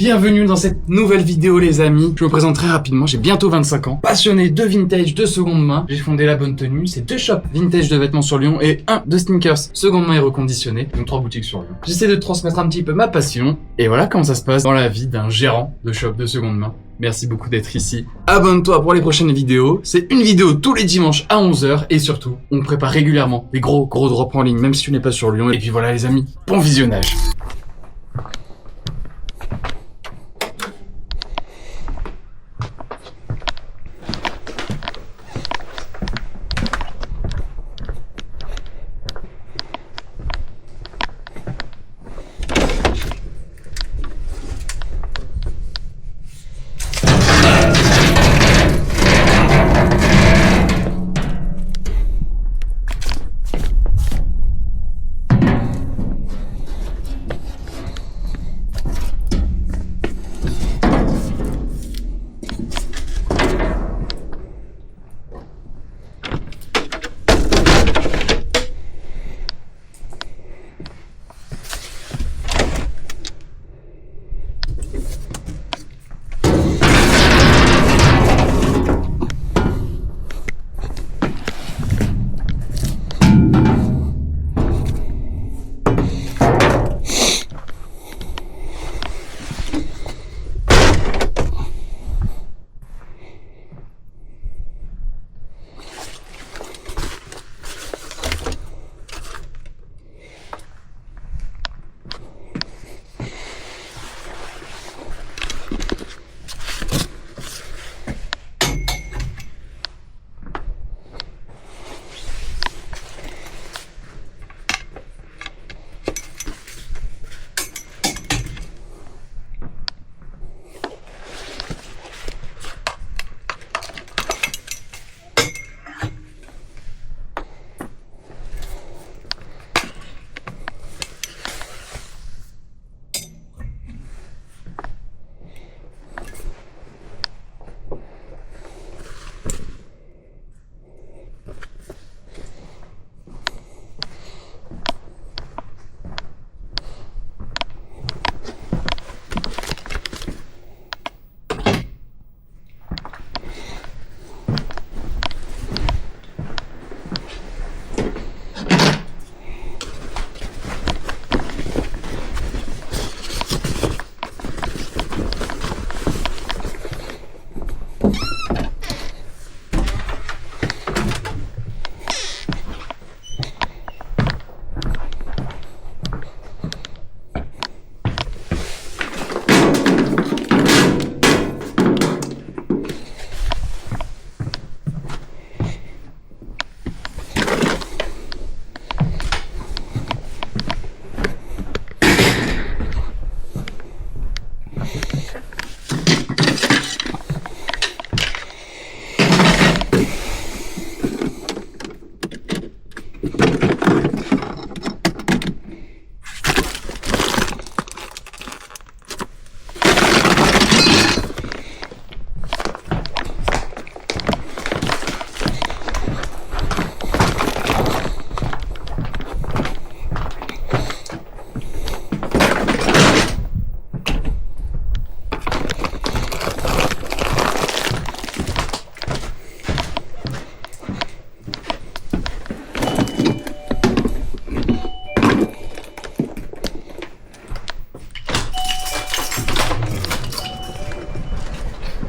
Bienvenue dans cette nouvelle vidéo les amis. Je me présente très rapidement, j'ai bientôt 25 ans. Passionné de vintage, de seconde main. J'ai fondé La Bonne Tenue, c'est 2 shops vintage de vêtements sur Lyon et 1 de sneakers seconde main et reconditionné. Donc 3 boutiques sur Lyon. J'essaie de transmettre un petit peu ma passion. Et voilà comment ça se passe dans la vie d'un gérant de shop de seconde main. Merci beaucoup d'être ici. Abonne-toi pour les prochaines vidéos. C'est une vidéo tous les dimanches à 11h. Et surtout, on prépare régulièrement des gros drops en ligne, même si tu n'es pas sur Lyon. Et puis voilà les amis, bon visionnage.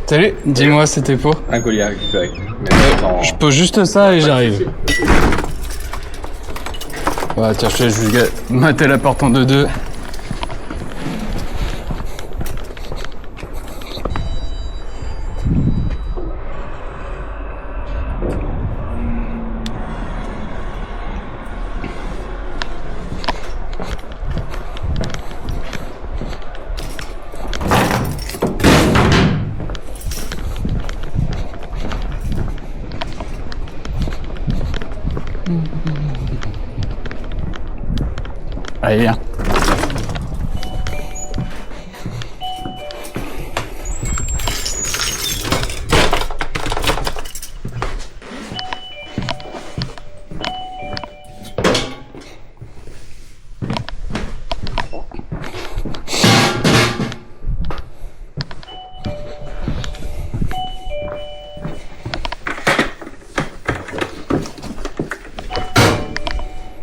Salut, dis-moi c'était pour un collier à récupérer. Je pose juste ça et j'arrive. Ouais, tiens, je te laisse juste mater la porte en 2-2. Allez, viens.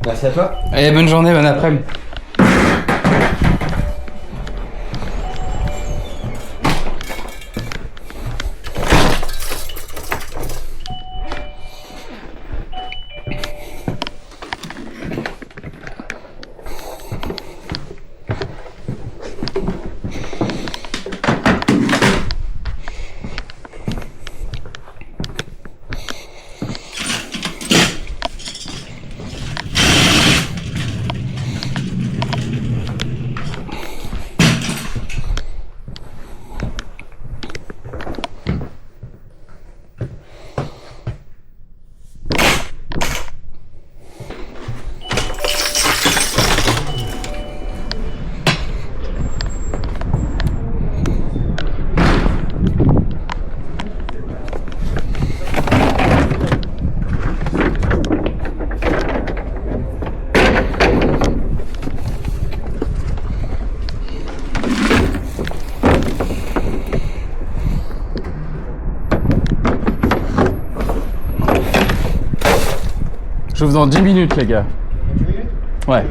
Merci à toi. Allez, bonne journée, bon après-midi. J'ouvre dans 10 minutes, les gars. Ouais.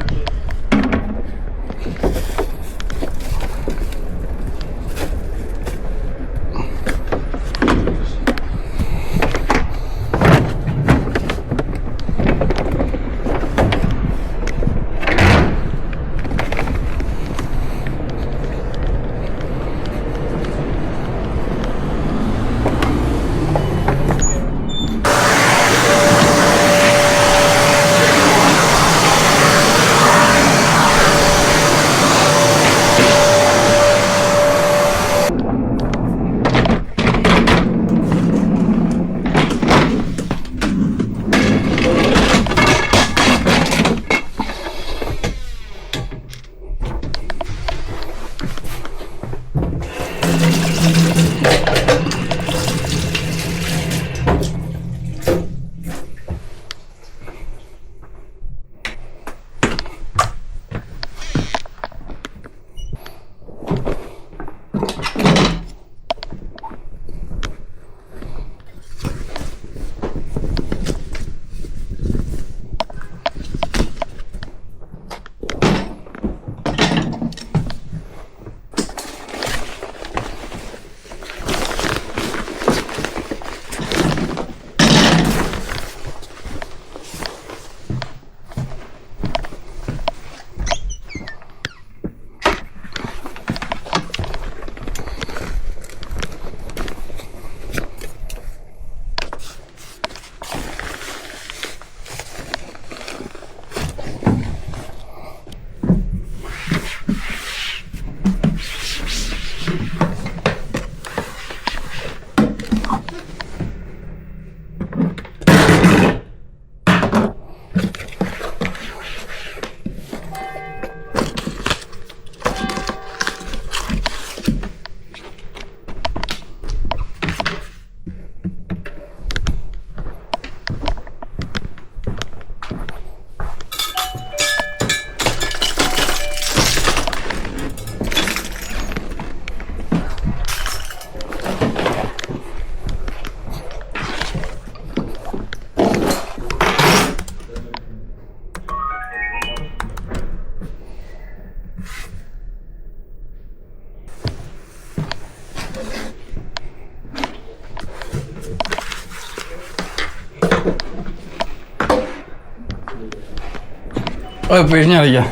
Ouais, vous pouvez venir, les gars.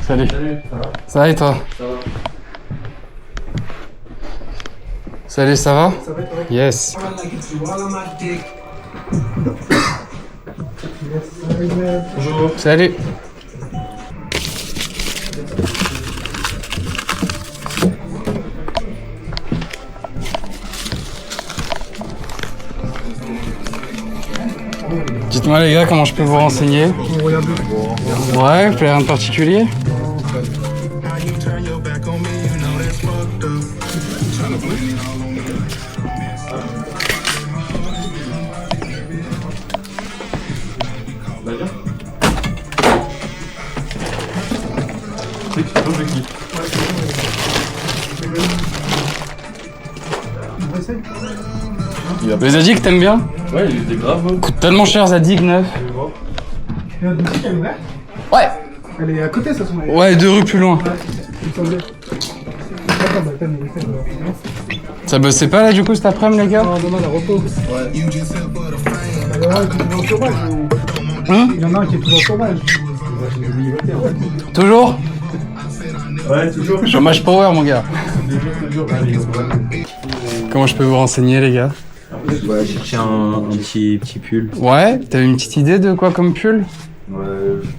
Salut. Salut, ça va? Ça va et toi? Ça va. Salut, ça va? Ça va et toi? Yes. Bonjour. Salut. Dites-moi les gars, comment je peux vous renseigner? Ouais, vous rien de particulier? Les Zadig, t'aimes bien? Ouais, il était grave. Coûte tellement cher Zadig neuf. Il y a une boutique, elle est ouverte? Ouais. Elle est à côté, ça sont. Ouais, 2 rues plus loin. Il me semblait. Attends, bah, attends, mais Ça bossait pas là du coup cet après-midi les gars? non, la repos. Ouais. Il y en a un qui est toujours au chômage. Hein? Il y en a un qui est toujours au chômage. Toujours? Ouais, toujours. Chômage power mon gars. Comment je peux vous renseigner les gars? Ouais, chercher un petit pull. Ouais, t'as une petite idée de quoi comme pull? Ouais,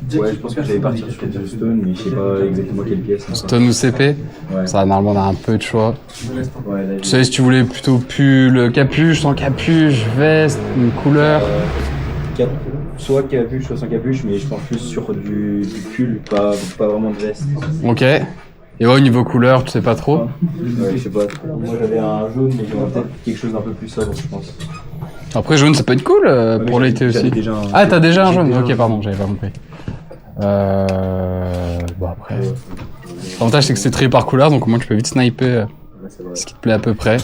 je pense que j'allais partir sur du Stone, mais je sais pas exactement quelle pièce. Stone ou CP? Ouais. Ça normalement on a un peu de choix. Ouais, là, Tu sais si tu voulais plutôt pull, capuche, sans capuche, veste, une couleur. soit capuche, soit sans capuche, mais je pense plus sur du pull, pas vraiment de veste. Ok. Et ouais, au niveau couleur, tu sais pas trop? Ouais, je sais pas. Moi j'avais un jaune, mais j'aurais peut-être quelque chose d'un peu plus sobre, je pense. Après jaune ça peut être cool pour l'été aussi. Ah t'as déjà un jaune? Ok pardon, j'avais pas compris. Bon après... L'avantage c'est que c'est trié par couleur, donc au moins tu peux vite sniper ce qui te plaît à peu près.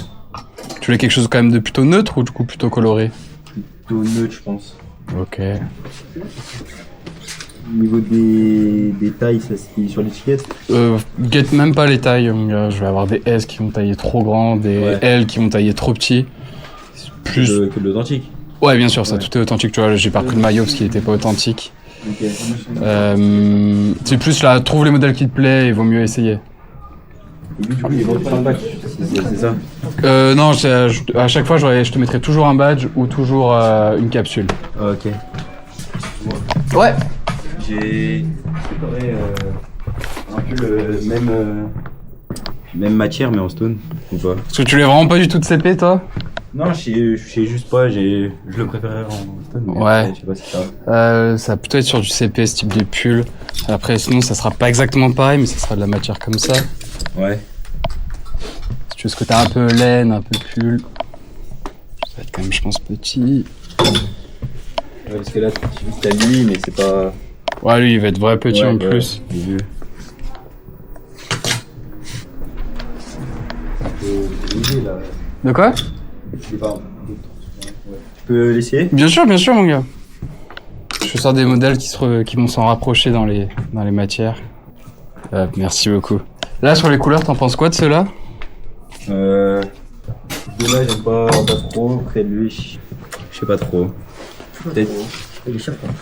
Tu voulais quelque chose quand même de plutôt neutre ou du coup plutôt coloré? Plutôt neutre, je pense. Ok. Au niveau des tailles, ça c'est sur l'étiquette. Guette même pas les tailles, mon gars. Je vais avoir des S qui vont tailler trop grand, des L qui vont tailler trop petit. Plus... Que de l'authentique. Ouais, bien sûr, ça tout est authentique. Tu vois, j'ai pas pris le maillot parce qu'il était pas authentique. Ok. C'est plus là, trouve les modèles qui te plaisent et vaut mieux essayer. Et lui, du coup, il vend pas un badge, c'est ça? Non, à chaque fois, je te mettrai toujours un badge ou toujours une capsule. Ok. Ouais. J'ai préparé un peu le même matière, mais en stone, ou pas? Parce que tu l'es vraiment pas du tout de CP, toi? Non, je sais juste pas, je le préférerais en stone. Mais Ouais. après, je sais pas si ça... Ça va plutôt être sur du CP, ce type de pull. Après, sinon, ça sera pas exactement pareil, mais ça sera de la matière comme ça. Ouais. Si tu veux ce côté un peu laine, un peu pull. Ça va être quand même, je pense, petit. Ouais, parce que là, j'ai vu que t'as lui, mais c'est pas... Ouais, lui, il va être vrai petit en plus. J'ai vu. De quoi? Je sais pas. Tu peux l'essayer? Bien sûr, mon gars. Je sors des modèles qui vont s'en rapprocher dans les matières. Merci beaucoup. Là, sur les couleurs, t'en penses quoi de ceux-là? Là, j'aime pas trop. Après, lui, je sais pas trop. Peut-être.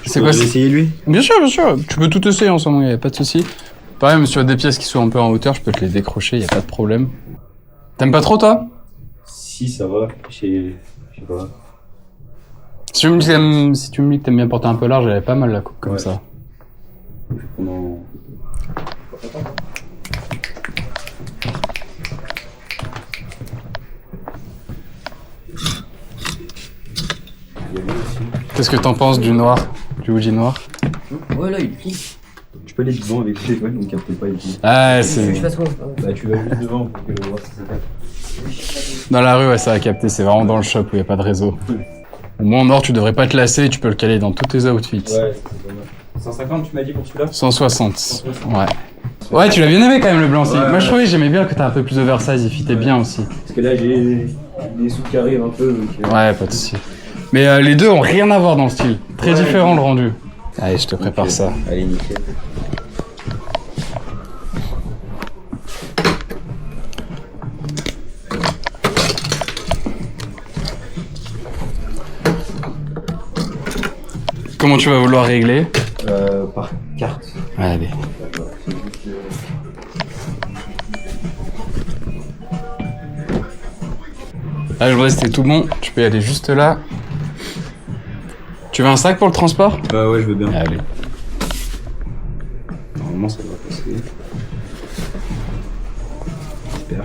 C'est quoi? Essayer lui? Bien sûr. Tu peux tout essayer en ce moment, y a pas de souci. Pareil, même sur des pièces qui sont un peu en hauteur, je peux te les décrocher, y a pas de problème. T'aimes pas trop, toi? Si, ça va. Je sais pas. Si tu me dis que t'aimes bien porter un peu large, j'avais pas mal la coupe comme ça. Pendant... Qu'est-ce que t'en penses du noir? Du hoodie noir? Ouais, là, il est cool. Tu peux aller devant avec tes doigts, donc capte pas ici. Ah, c'est... Je fasse quoi? Bah, tu vas juste devant pour que voir si ça capte. Dans la rue, ouais, ça va capter, c'est vraiment dans le shop où y a pas de réseau. Au moins, en or, tu devrais pas te lasser, tu peux le caler dans tous tes outfits. Ouais, c'est pas mal. 150, tu m'as dit pour celui-là? 160. Ouais. Ouais, tu l'as bien aimé quand même le blanc aussi. Moi, je trouvais, j'aimais bien que t'as un peu plus oversize, il fitait bien aussi. Parce que là, j'ai des sous qui arrivent un peu. Donc, Ouais, pas de soucis. Mais les deux ont rien à voir dans le style. Très différent le rendu. Allez, je te prépare ça. Allez, nickel. Comment tu vas vouloir régler? Par carte. Allez. Là, je vois c'était tout bon. Tu peux y aller juste là. Tu veux un sac pour le transport? Ouais, je veux bien. Allez. Normalement, ça doit passer. Super.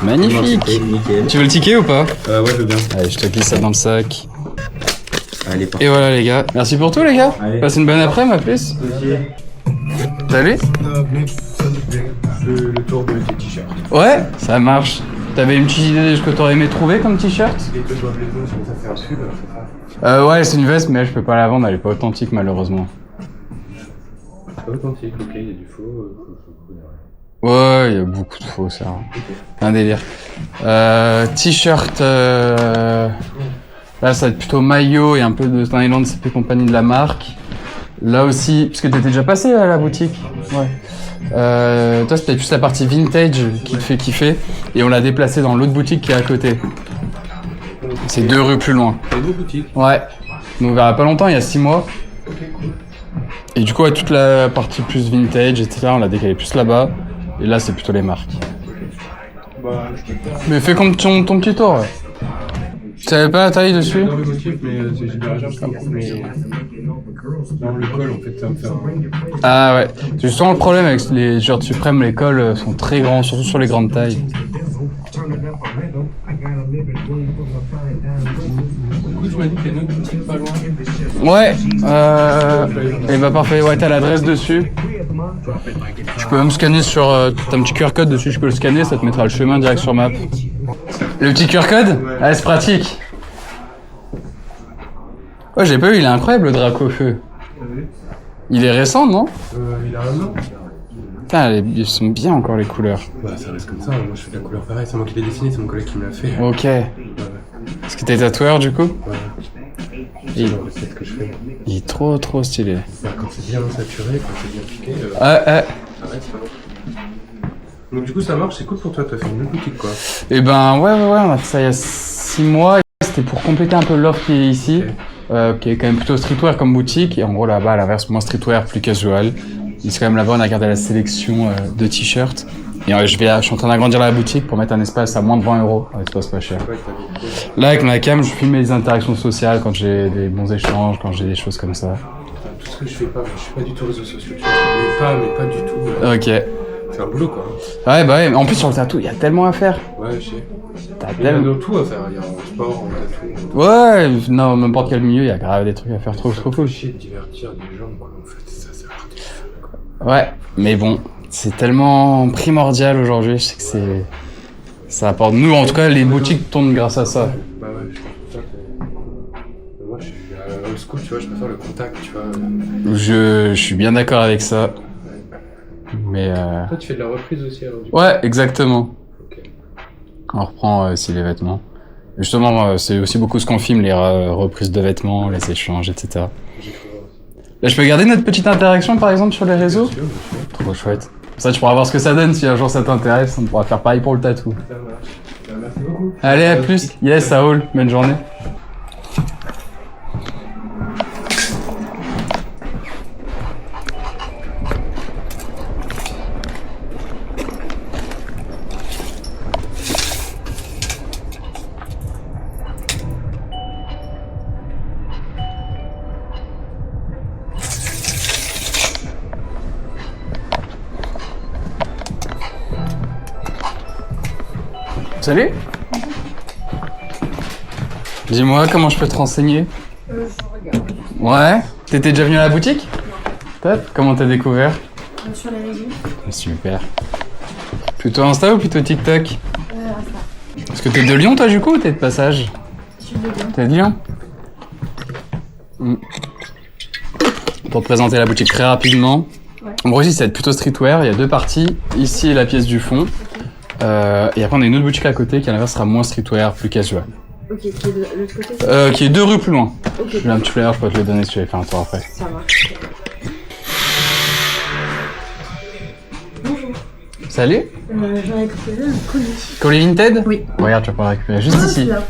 Magnifique. Nickel. Tu veux le ticket ou pas? Ouais, je veux bien. Allez, je te glisse ça dans le sac. Allez, parfait. Et voilà les gars. Merci pour tout les gars. Allez. Passez une bonne après-midi, à plus. Salut. Le tour de tes t-shirts. Ouais, ça marche. T'avais une petite idée de ce que t'aurais aimé trouver comme t-shirt? Et que je dois les deux, ça fait un pull, c'est ça? Ouais, c'est une veste, mais je peux pas la vendre, elle est pas authentique malheureusement. Pas authentique, ok, il y a du faux. Ouais, il y a beaucoup de faux, ça. Un délire. T-shirt Là, ça va être plutôt maillot et un peu de Nylon, c'est plus compagnie de la marque. Là aussi, parce que t'étais déjà passé à la boutique. Ouais. Toi, c'était plus la partie vintage qui te fait kiffer. Et on l'a déplacé dans l'autre boutique qui est à côté. C'est 2 rues plus loin. C'est une autre boutique. Ouais. On a ouvert il y a pas longtemps, il y a 6 mois. Et du coup, ouais, toute la partie plus vintage, etc., on l'a décalé plus là-bas. Et là, c'est plutôt les marques. Mais fais comme ton petit tour. Ouais. Tu savais pas la taille dessus? Dans le motif, mais j'ai bien raison, mais dans le col, en fait, ça va me faire. Ah ouais. C'est justement le problème avec les shorts suprêmes, les cols sont très grands, surtout sur les grandes tailles. Du coup, tu m'as dit qu'il y a une autre boutique pas loin. Ouais. Et bah parfait. Ouais, t'as l'adresse dessus. Tu peux même scanner sur. T'as un petit QR code dessus, je peux le scanner, ça te mettra le chemin direct sur map. Le petit QR code? Ah, c'est pratique. Ouais, j'ai pas vu, il est incroyable le Draco feu. Il est récent, non? Il a un an. Putain, ils sont bien encore les couleurs. Bah, ça reste comme ça, moi je fais de la couleur pareille, c'est moi qui l'ai dessiné, c'est mon collègue qui me l'a fait. Ok. Est-ce que t'es tatoueur du coup? Ouais. Il... C'est ce que je fais. il est trop stylé. Bah, quand c'est bien saturé, quand c'est bien piqué, Ah, ça reste. Donc du coup ça marche, c'est cool pour toi, t'as fait une autre boutique quoi. Et ben ouais, on a fait ça il y a 6 mois. C'était pour compléter un peu l'offre qui est ici, qui est quand même plutôt streetwear comme boutique. Et en gros là-bas, à l'inverse, moins streetwear, plus casual. Ici quand même là-bas, on a gardé la sélection de t-shirts. Et je suis en train d'agrandir la boutique pour mettre un espace à moins de 20 €, un espace pas cher. Là avec ma cam, je filme les interactions sociales quand j'ai des bons échanges, quand j'ai des choses comme ça. Tout ce que je fais pas, je suis pas du tout réseaux sociaux, tu vois. Mais pas du tout. Ok. C'est un boulot quoi. Ouais bah ouais, en plus sur le tatou, il y a tellement à faire. Ouais, je sais. T'as Il y a tellement... de tout à faire, il y a en sport, en tatou. Ouais, non, n'importe quel milieu, il y a grave des trucs à faire trop cool. Chier de divertir des gens quoi, en fait, ça sert à rien. Ouais, mais bon, c'est tellement primordial aujourd'hui, je sais que c'est... Ça apporte... Nous, en tout cas, les boutiques tournent grâce à ça. Bah ouais, je pense que moi je suis old school, tu vois, je préfère le contact, tu vois. Je suis bien d'accord avec ça. Mais Toi tu fais de la reprise aussi alors du coup. ouais, exactement. Ok. On reprend aussi les vêtements. Et justement, c'est aussi beaucoup ce qu'on filme, les reprises de vêtements, les échanges, etc. Là, je peux garder notre petite interaction, par exemple, sur les réseaux? Bien sûr, bien sûr. Trop chouette. Ça, tu pourras voir ce que ça donne si un jour ça t'intéresse. On pourra faire pareil pour le tatou. Ça marche. Bah, merci beaucoup. Allez, à plus. Yes, Saoul. Bonne journée. Salut. Dis-moi, comment je peux te renseigner? Je regarde. Ouais. T'étais déjà venu à la boutique? Top. Comment t'as découvert? Sur les réseaux. Super. Plutôt Insta ou plutôt TikTok? Insta. Est-ce que t'es de Lyon, toi, du coup, ou t'es de passage? Je suis de Lyon. T'es de Lyon? Pour te présenter la boutique très rapidement. Ouais. En gros, ici, ça va être plutôt streetwear. Il y a 2 parties. Ici est la pièce du fond. Et après, on a une autre boutique à côté qui, à l'inverse, sera moins streetwear, plus casual. Ok, qui est de l'autre côté? Qui est 2 rues plus loin. Ok. J'ai un petit flyer, je peux te le donner si tu veux faire un tour après. Ça marche. Bonjour. Salut. J'en ai récupéré un colis. Colis Vinted? Oui. Regarde, tu vas pouvoir récupérer juste ici. Là.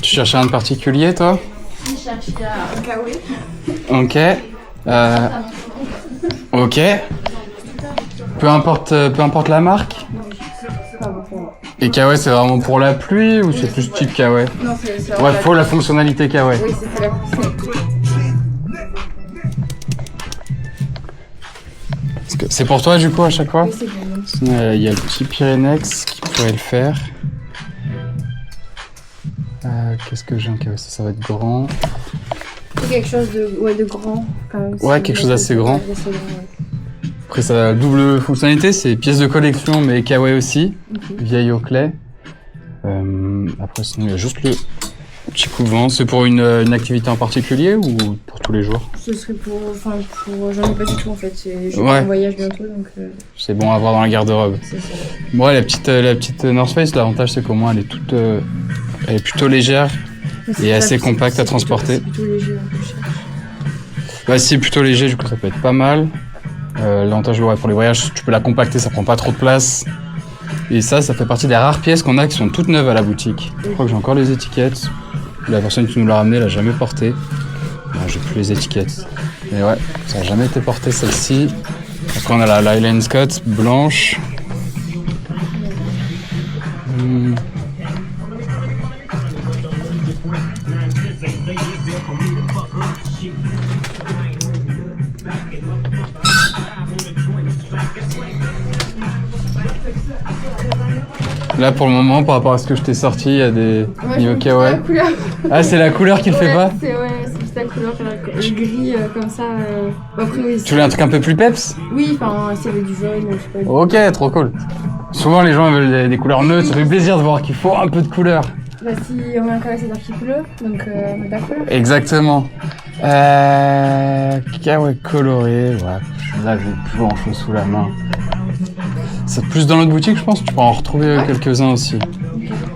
Tu cherchais un de particulier, toi? Je cherche un kawaii. Ok. Ok. Peu importe la marque. Et kawaii, c'est vraiment pour la pluie ou c'est plus type kawaii? Non, c'est Ouais, faut la fonctionnalité kawaii. Oui, c'est pour la fonctionnalité. C'est pour toi, du coup, à chaque fois? Oui, c'est bon. Sinon, il y a le petit Pyrenex qui pourrait le faire. Qu'est-ce que j'ai en kawaii? Ça va être grand. C'est quelque chose de grand, quand même. Ouais, quelque chose d'assez grand. Assez grand, ouais. Après, ça a double fonctionnalité, c'est pièce de collection, mais kawaii aussi. Ok. Vieille au clé. Après, sinon, il y a juste Petit couvent, c'est pour une activité en particulier ou pour tous les jours? Ce serait pour. Enfin, j'en ai pas du tout en fait. Je vais Ouais. en voyage bientôt donc. C'est bon à avoir dans la garde-robe. C'est ça. Ouais, la petite North Face, l'avantage c'est qu'au moins elle est toute, elle est plutôt légère. Mais c'est Et pas- assez compact à c'est plutôt- transporter. C'est plutôt léger en plus. Bah, si c'est plutôt léger, du coup ça peut être pas mal. L'avantage ouais, pour les voyages, tu peux la compacter, ça prend pas trop de place. Et ça fait partie des rares pièces qu'on a qui sont toutes neuves à la boutique. Je crois que j'ai encore les étiquettes. La personne qui nous l'a ramené l'a jamais porté. Non, j'ai plus les étiquettes. Mais ouais, ça n'a jamais été porté celle-ci. Après on a la Lylan Scott blanche. Là pour le moment, par rapport à ce que je t'ai sorti, il y a des niveaux La kawaii. couleur. Ah, c'est la couleur qui le fait pas? C'est juste la couleur, le gris comme ça. Après, oui, Tu voulais un truc un peu plus peps? oui, enfin, s'il y avait du jaune, je sais pas. Ok, trop cool. Souvent les gens veulent des couleurs neutres, ça fait plaisir de voir qu'il faut un peu de couleur. Bah, si on met un kawaii, c'est-à-dire qu'il pleut, donc on met de la couleur. Exactement. Kawaii coloré, ouais. Là j'ai plus grand chose sous la main. C'est plus dans notre boutique, je pense, tu pourras en retrouver quelques-uns aussi.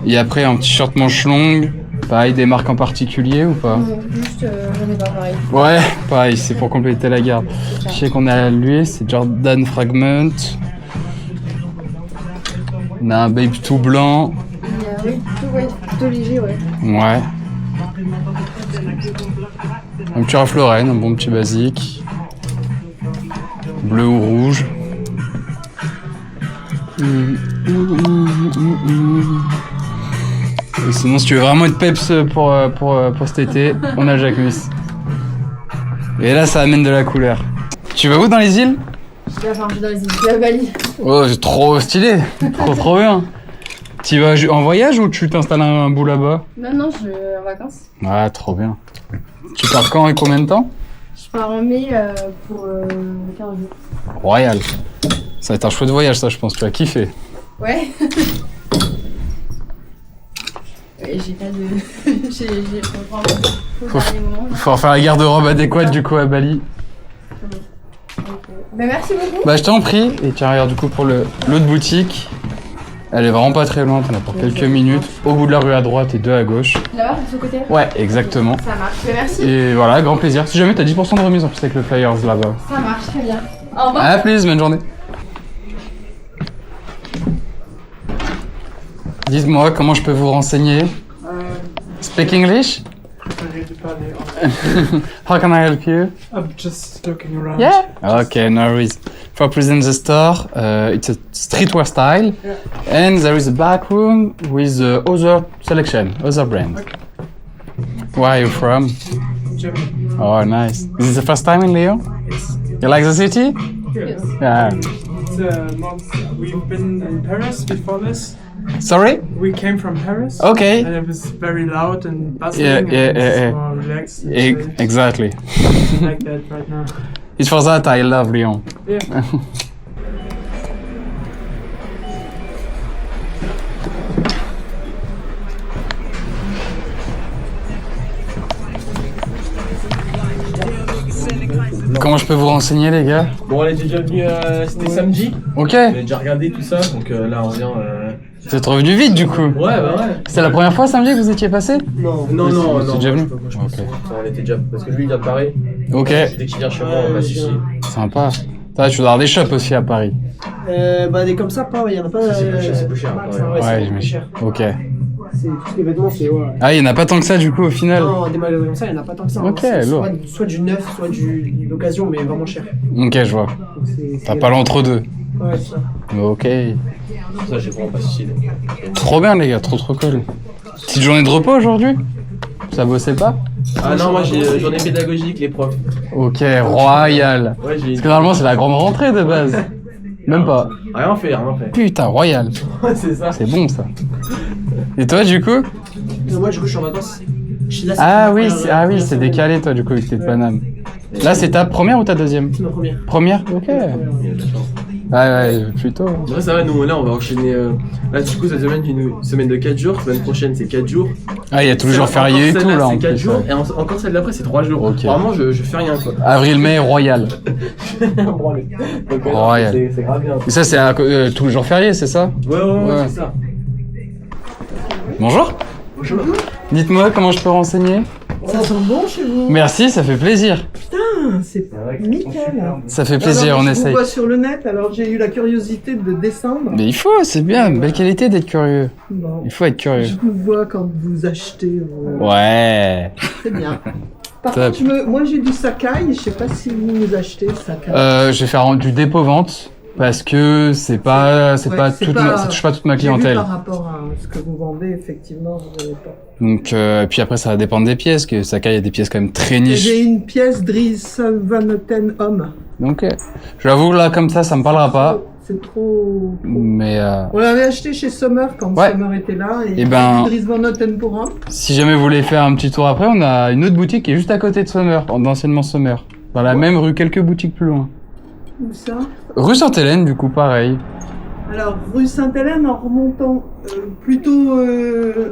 Et après un t-shirt manche longue, pareil, des marques en particulier ou pas? Non, juste, j'en ai pas pareil. Ouais, pareil, c'est pour compléter la garde. Je sais qu'on a lui, c'est Jordan Fragment. On a un Babe tout blanc. Oui, plutôt léger, ouais. Ouais. Un petit Ralph Lauren, un bon petit basique. Bleu ou rouge. Et sinon, si tu veux vraiment être peps pour cet été, on a Jacquemus. Et là, ça amène de la couleur. Tu vas où dans les îles? Enfin, je suis dans les îles de Bali. Oh, c'est trop stylé. Trop bien. Tu vas en voyage ou tu t'installes un bout là-bas? Non, je vais en vacances. Ouais, trop bien. Tu pars quand et combien de temps? Je pars en mai pour 15 jours. Royal. Ça va être un chouette voyage, ça, je pense. Tu vas kiffer. Ouais. Et j'ai pas de. Faut prendre le dernier moment. Faut faire la garde-robe adéquate du coup à Bali. Bah, merci beaucoup. Bah je t'en prie. Et tiens, regarde du coup pour l'autre boutique. Elle est vraiment pas très loin, t'en as pour quelques minutes. Au bout de la rue à droite et deux à gauche. Là-bas, de ce côté? Ouais, exactement. Ça marche. Bah, merci. Et voilà, grand plaisir. Si jamais t'as 10% de remise en plus avec le Flyers là-bas. Ça marche, très bien. Au revoir. À plus, bonne journée. Dites-moi comment je peux vous renseigner. Speak English? How can I help you? I'm just looking around. Yeah. Okay, no worries. For present the store, it's a streetwear style, and there is a back room with other selection, other brand. Okay. Where are you from? Germany. Oh, nice. This is the first time in Lyon? Yes. You like the city? Yes. Yeah. It's a month. We've been in Paris before this. Sorry? We came from Paris. Okay. And it was very loud and bustling. Yeah, and yeah, it's yeah. more relaxed. and chill. Exactly. Like that right now. It's for that I love Lyon. Yeah. Comment je peux vous renseigner, les gars? Bon, on était déjà venu, c'était samedi. Ok. On a déjà regardé tout ça, donc là on revient. Vous êtes revenu vite, du coup. Ouais, bah ouais. C'était la première fois samedi que vous étiez passé? Non, c'est déjà venu. Moi, je pense. Ok. On était déjà. Parce que lui il vient de Paris. Ok. Dès qu'il vient chez moi, on va ici. Sympa. Ça, tu dois avoir des shops aussi à Paris. Bah des comme ça, pas, il y en a pas. C'est plus cher. Ouais, c'est plus j'imagine. cher. Ok. C'est tous les vêtements, c'est ouais. Ah, il n'y en a pas tant que ça, du coup, au final. Non, des magasins comme ça, il y en a pas tant que ça. hein. Ok, C'est lourd. soit du neuf, soit d'occasion, mais vraiment cher. Ok, je vois. Donc, T'as pas l'entre deux. Ouais, c'est ça. Ok. Ça, j'ai vraiment pas ici. Trop bien, les gars, trop cool. Petite journée de repos aujourd'hui? Ça bossait pas? Ah non, moi j'ai journée pédagogique, les profs. Ok, royal. Ouais, j'ai. Parce que normalement, c'est la grande rentrée de base. Même pas. Rien fait, rien fait. Putain, royal. C'est ça. C'est bon, ça. Et toi, du coup? Moi, du coup, je suis en vacances. Là, Ah oui, première c'est semaine. décalé, toi, du coup, avec tes Paname. Là, c'est ta première ou ta deuxième? C'est ma première. Première? Ok. Ouais, plutôt. Ouais, ça va, nous là on va enchaîner. Là, du coup, cette semaine, une semaine de 4 jours. Semaine prochaine, c'est 4 jours. Ah, il y a tous les jours fériés et tout là en C'est 4 plus. jours. Et encore celle d'après, c'est 3 jours. Ok. Vraiment, je fais rien quoi. Avril-mai royal. Donc, Royal. c'est grave bien. Et ça, c'est tous les jours fériés, c'est ça? Ouais, c'est ça. Bonjour. Bonjour. Dites-moi comment je peux renseigner. Ça sent bon chez vous? Merci, ça fait plaisir. Putain, c'est nickel. Ça fait plaisir, Alors, on je essaye. vous vois sur le net, alors j'ai eu la curiosité de descendre. Mais il faut, c'est bien, belle qualité d'être curieux. Bon. Il faut être curieux. Je vous vois quand vous achetez vos... Ouais. Très bien. Par Top. contre, moi j'ai du Sakai, je sais pas si vous achetez Sakai. Je vais faire du dépôt-vente parce que c'est pas Ouais, ça touche pas toute ma J'ai vu clientèle. par rapport à ce que vous vendez, effectivement, vous n'avez pas. Donc puis après ça va dépendre des pièces, que Sakai il y a des pièces quand même très niches. J'ai une pièce Dries Van Noten Homme. Donc je l'avoue là comme ça me parlera pas, C'est trop... mais On l'avait acheté chez Summer quand Ouais. Summer était là. Et, Eh ben- Dries Van Noten pour homme. si jamais vous voulez faire un petit tour après, on a une autre boutique qui est juste à côté de Summer, d'anciennement Summer. Dans la même rue, quelques boutiques plus loin. Où ça? Rue Sainte-Hélène du coup pareil. Alors, rue Sainte-Hélène, en remontant plutôt...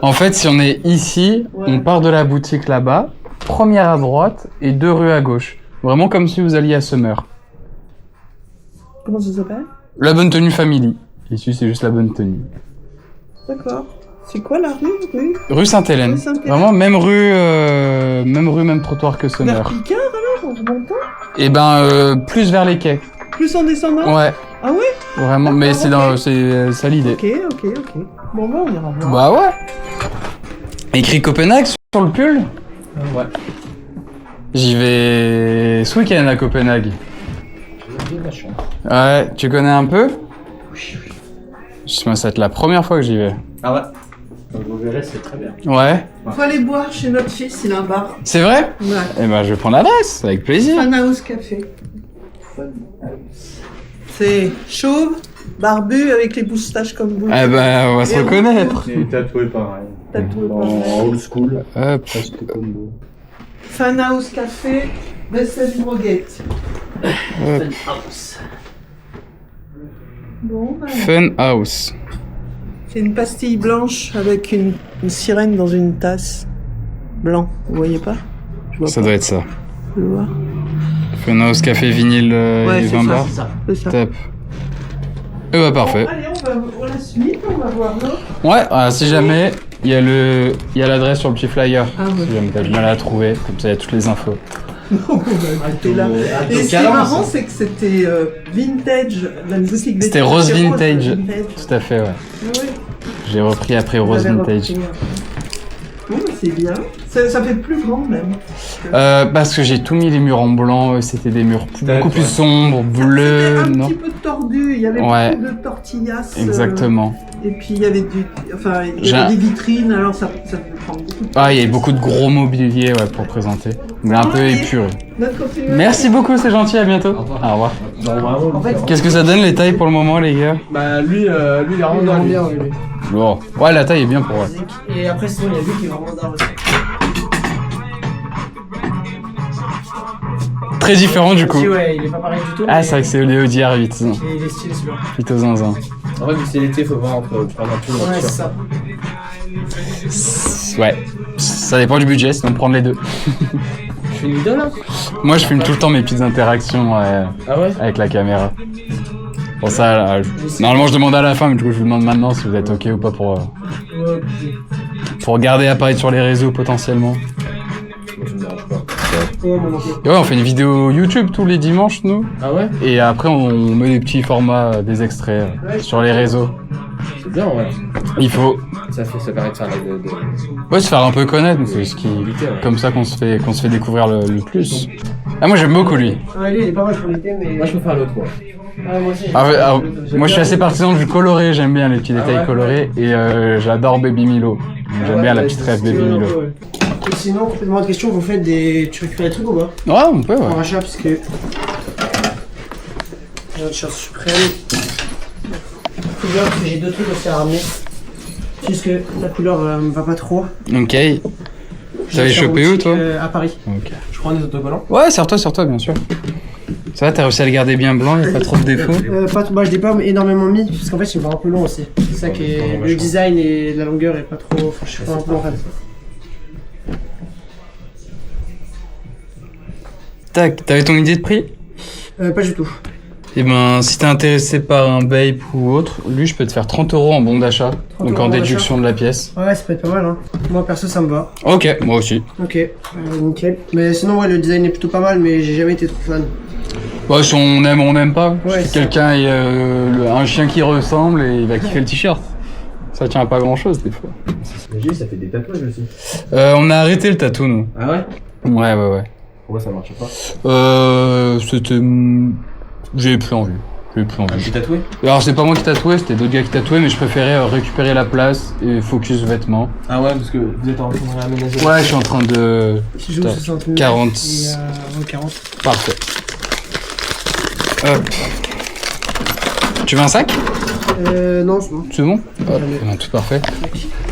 En fait, si on est ici, Ouais. on part de la boutique là-bas, première à droite et 2 rues à gauche. Vraiment comme si vous alliez à Summer. Comment ça s'appelle? La bonne tenue family. Ici, c'est juste la bonne tenue. D'accord. C'est quoi la rue? Rue Sainte-Hélène. Rue Sainte-Hélène. Vraiment même trottoir que Vers Summer. Picard alors, en remontant? Et ben, plus vers les quais. Plus en descendant? Ouais, Ah ouais? vraiment. Mais c'est ok. c'est ça l'idée. Ok. Bon bah on ira voir. Bah ouais. Écrit Copenhague sur le pull. Ouais. J'y vais ce week-end à Copenhague. Ouais, tu connais un peu? Moi, ça va être la première fois que j'y vais. Ah ouais. Vous verrez, c'est très bien. Ouais. Faut aller boire chez notre fils, il a un bar. C'est vrai? Ouais. Eh ben, je vais prendre l'adresse, avec plaisir. Fun House Café. C'est chauve, barbu, avec les moustaches comme vous. Eh ben, on va se Et reconnaître. C'est tatoué pareil. Tatoué En old school. Hop. Presque comme vous. Fun House Café, Wesselbrogate. Hop. Bon, bah, Fun House. c'est une pastille blanche avec une sirène dans une tasse. Blanc, vous voyez pas? Je vois Ça pas. doit être ça. Je le vois. Fun House, café, vinyle Ouais, et c'est 20 ça, bars. c'est ça. C'est ça. Top. Eh ben, parfait. Bon, allez, on va voir la suite, on va voir l'autre. Ouais, si jamais, il y a l'adresse sur le petit flyer. Ah ouais. Si jamais t'as du mal à la trouver, comme ça il y a toutes les infos. Non, on va arrêter là. Et ce qui est marrant, c'est que c'était vintage, la boutique C'était vintage, Rose c'est Vintage. Tout à fait, ouais. Ouais. J'ai repris après Vous Rose avez Vintage. repris. Bon, bah, c'est bien. Ça fait plus grand même. Parce que j'ai tout mis les murs en blanc, c'était des murs beaucoup plus sombres, C'était bleus, un non? petit peu tordu, il y avait Ouais. beaucoup de tortillas. Exactement. Et puis il y avait il y J'ai- avait des vitrines, alors ça peut prendre beaucoup de temps. Ah, il y avait beaucoup de gros mobilier, ouais, pour présenter. Mais un peu Ouais. épuré. Bonne continuation. Merci beaucoup, c'est gentil, à bientôt. Au revoir. Non, vraiment, En fait, Qu'est-ce que ça donne les tailles pour le moment, les gars? bah lui, il est vraiment bien. Lui. Bon. Ouais, la taille est bien pour moi. Et après, sinon, il y a lui qui est vraiment dans le Très différent du coup. Ouais, il est pas pareil du tout. Ah, c'est vrai que c'est Léo d'hier, vite. Il est stylé celui-là. Plutôt zinzin. En fait, vu que c'est l'été, faut voir entre prendre un pull ou un Ouais, c'est t-shirt. ça. Ouais. Ça dépend du budget, sinon prendre les deux. Je suis une idole, hein. Moi, je filme tout le temps mes petites interactions Ah ouais. avec la caméra. Pour ça, là, normalement, je demande à la fin, mais du coup, je vous demande maintenant si vous êtes OK ou pas pour regarder apparaître sur les réseaux potentiellement. Ça me dérange pas. Et ouais, on fait une vidéo YouTube tous les dimanches, nous. Ah ouais. Et après, on met des petits formats, des extraits sur les réseaux. C'est bien, ouais. Il faut, Ça permet de faire ouais, se faire un peu connaître. C'est ce qui, comme ça qu'on se fait découvrir le plus. Ah, moi, j'aime beaucoup lui. Ouais, lui, il est pas mal pour l'été, mais. Moi, je peux faire l'autre, moi. Ah, moi aussi. Ah ouais, moi, je suis assez partisan du coloré. J'aime bien les petits détails ouais. colorés. Et j'adore Baby Milo. J'aime bien la petite rêve Baby Milo. Et sinon, complètement de question, vous faites des. Tu récupères des trucs ou pas? Ouais, on peut, ouais. En rachat, parce que. J'ai une chance suprême. Couleur, parce que j'ai deux trucs aussi à ramener. Juste que la couleur me va pas trop. Ok. T'avais chopé où, toi? À Paris. Ok. Je prends des autocollants. Ouais, serre-toi, bien sûr. Ça va, t'as réussi à le garder bien blanc, y a pas trop de défauts? Je l'ai pas énormément mis, parce qu'en fait, c'est un peu long aussi. C'est ça qui est. Le design et la longueur est pas trop. Je suis pas un peu en rade. Tac, t'avais ton idée de prix? Pas du tout. Eh ben, si t'es intéressé par un Bape ou autre, lui, je peux te faire 30 € en bon d'achat. Donc en déduction de la pièce. Ouais, ça peut être pas mal, hein. Moi, perso, ça me va. Ok, moi aussi. Ok, nickel. Mais sinon, ouais, le design est plutôt pas mal, mais j'ai jamais été trop fan. Bah, si on aime, on n'aime pas. Ouais, Si quelqu'un est un chien qui ressemble et il va kiffer le t-shirt. Ça tient à pas grand chose des fois. J'ai vu, ça fait des tatouages aussi. On a arrêté le tatou, nous. Ah ouais? Ouais. Pourquoi ça marche pas? C'était... J'ai plus envie. Tu tatoué? Alors c'est pas moi qui tatouais, c'était d'autres gars qui tatouaient, mais je préférais récupérer la place et focus vêtements. Ah ouais, parce que vous êtes en train de réaménager. Ouais, je suis en train de... Si je joue 69 40. et 40. Parfait. Hop. Tu veux un sac? Non, c'est bon. C'est bon? Hop, non, tout parfait.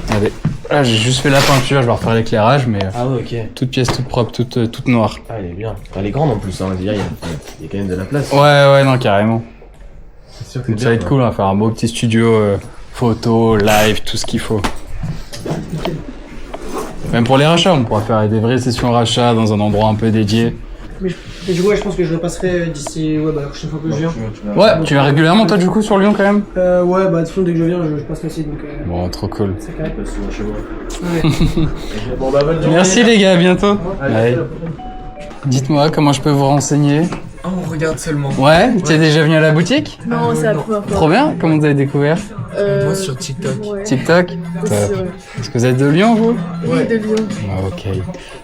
Allez. Là, j'ai juste fait la peinture, je vais refaire l'éclairage, mais Ah ouais, ok. toute pièce toute propre, toute noire. Ah, elle est bien. Elle est grande en plus, hein. Il y a quand même de la place. Ouais, non, carrément. C'est sûr que Donc ça va être cool, on va faire un beau petit studio, photo, live, tout ce qu'il faut. Même pour les rachats, on pourra faire des vraies sessions rachats dans un endroit un peu dédié. Mais du coup, ouais, je pense que je repasserai d'ici la prochaine fois que je viens. Ouais, tu viens régulièrement toi du coup sur Lyon quand même? Ouais, de toute façon, dès que je viens, je passe là-ci, donc... Bon, trop cool. C'est carré. Ouais. Bon, bah, bonne journée. Merci les gars, à bientôt. Allez. Allez. Dites-moi comment je peux vous renseigner. Oh, on regarde seulement. Ouais, tu es déjà venu à la boutique? Non, c'est la première fois. Trop bien, comment vous avez découvert? Moi sur TikTok. Ouais. TikTok? Aussi, Top. ouais. Est-ce que vous êtes de Lyon vous? Oui, de Lyon. Ah, ok.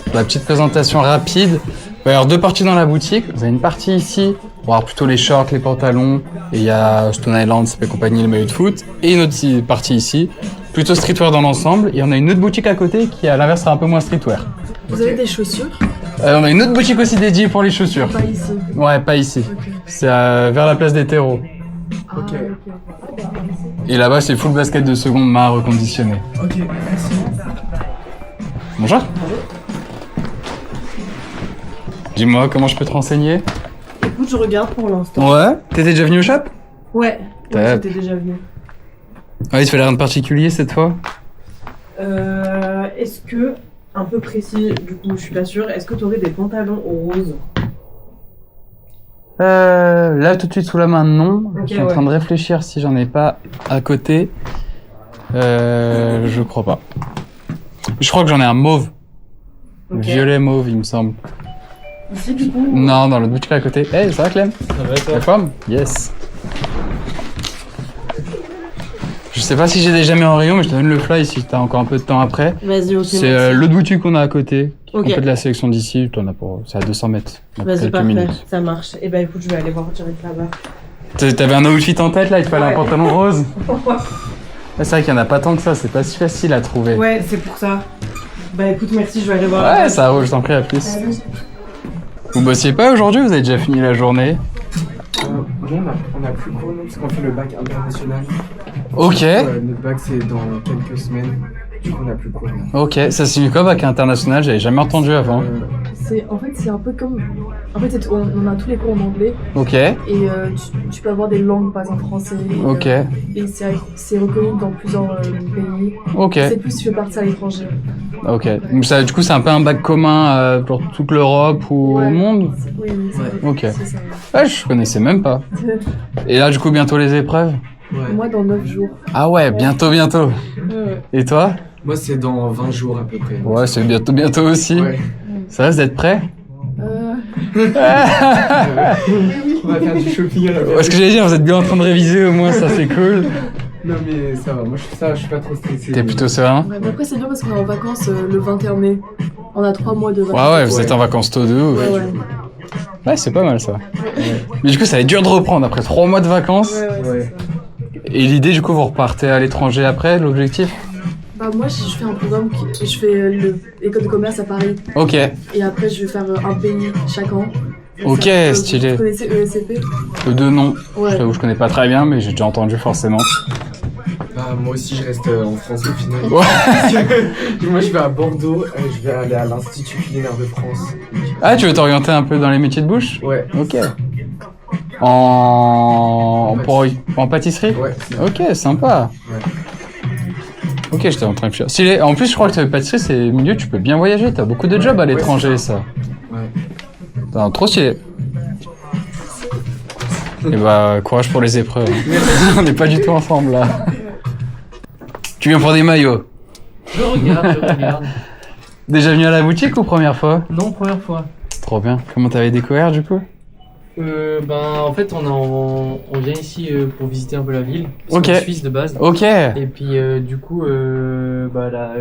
Pour la petite présentation rapide, il va y avoir deux parties dans la boutique. Vous avez une partie ici pour avoir plutôt les shorts, les pantalons, et il y a Stone Island, CP Compagnie, le maillot de foot, et une autre partie ici, plutôt streetwear dans l'ensemble, et on a une autre boutique à côté qui à l'inverse sera un peu moins streetwear. Vous avez des chaussures? On a une autre boutique aussi dédiée pour les chaussures. Pas ici. Ouais, pas ici. Ok. C'est vers la place des terreaux. Ah, ok. Et là-bas, c'est full basket de seconde main reconditionné. Ok, merci. Bonjour. Dis-moi, comment je peux te renseigner? Écoute, je regarde pour l'instant. Ouais. T'étais déjà venu au shop? Ouais, Top. j'étais déjà venue. Ouais, il te fallait rien de particulier cette fois? Est-ce que, un peu précis, du coup, je suis pas sûre, est-ce que tu aurais des pantalons roses? Là, tout de suite sous la main, non. Ok, je suis en train de réfléchir si j'en ai pas à côté. Je crois pas. Je crois que j'en ai un mauve. Ok. Violet mauve, il me semble. Ici, du coup? Non, dans l'autre boutique à côté. Hey, ça va Clem? Ça va, toi? La femme? Yes. Je sais pas si j'ai déjà mis en rayon, mais je te donne le fly si t'as encore un peu de temps après. Vas-y, ok. C'est l'autre boutique qu'on a à côté. Ok. Un peu de la sélection d'ici, t'en as pour... c'est à 200 mètres. dans Vas-y, quelques parfait, minutes. ça marche. Et bah écoute, je vais aller voir direct là-bas. T'avais un outfit en tête là, il te fallait Ouais. un pantalon rose. C'est vrai qu'il y en a pas tant que ça, c'est pas si facile à trouver. Ouais, c'est pour ça. Bah écoute, merci, je vais aller voir. Ouais, ça roule, je t'en prie, à plus. Vous bossiez pas aujourd'hui, vous avez déjà fini la journée? Non, on a plus cours, nous, parce qu'on fait le bac international. Ok, Notre bac, c'est dans quelques semaines. Du coup, on a plus cours. ok. Ça signifie quoi, bac international? J'avais jamais entendu avant. En fait, c'est un peu comme. En fait, on a tous les cours en anglais. Ok, Et tu peux avoir des langues, par exemple français. ok, Et c'est reconnu dans plusieurs pays. ok, C'est plus si tu veux partir à l'étranger. ok. Donc ça, du coup, c'est un peu un bac commun pour toute l'Europe ou Ouais. au monde? Oui, c'est Ok. c'est ça. Ouais, je connaissais même pas. Et là, du coup, bientôt les épreuves? Ouais. Moi, dans 9 jours. Ah ouais, bientôt, bientôt. Et toi? Moi, c'est dans 20 jours à peu près. Ouais, c'est bientôt, bientôt aussi. Ouais. Ça va, vous êtes prêts? On va faire du shopping à la Ouais, ce que j'allais dire, vous êtes bien en train de réviser au moins, ça c'est cool. Non, mais ça va. Moi, je suis pas trop stressé. T'es plutôt serein? Ouais, mais après, c'est bien parce qu'on est en vacances le 21 mai. On a 3 mois de vacances. Ouais, ouais, vous êtes en vacances tôt de ouf. Ouais, ouais. Ouais, c'est pas mal ça. Mais du coup, ça va être dur de reprendre après 3 mois de vacances. Ouais, Ouais. c'est ça. Et l'idée, du coup, vous repartez à l'étranger après, l'objectif? Bah, moi, je fais un programme je fais l'école de commerce à Paris. Ok, Et après, je vais faire un pays chaque an. Ok, Ça, stylé. Vous connaissez ESCP? deux noms. Ouais. Je t'avoue, je connais pas très bien, mais j'ai déjà entendu forcément. Bah, moi aussi, je reste en France au final. Ouais. Moi, je vais à Bordeaux. Je vais aller à l'Institut culinaire de France. Ah, tu veux t'orienter un peu dans les métiers de bouche? Ouais. Ok. En pâtisserie? Ouais. Ok, sympa. Ouais. Ok, j'étais en train de faire. En plus, je crois que pâtisserie, c'est milieu, tu peux bien voyager. T'as beaucoup de jobs à l'étranger, ça. Ouais. Putain, trop stylé. Et bah, courage pour les épreuves. On n'est pas du tout ensemble, là. Tu viens pour des maillots? Je regarde. Déjà venu à la boutique ou première fois? Non, première fois. Trop bien. Comment t'avais découvert, du coup? En fait, on vient ici pour visiter un peu la ville. Ok. C'est Suisse de base. Ok. Et puis, du coup, elle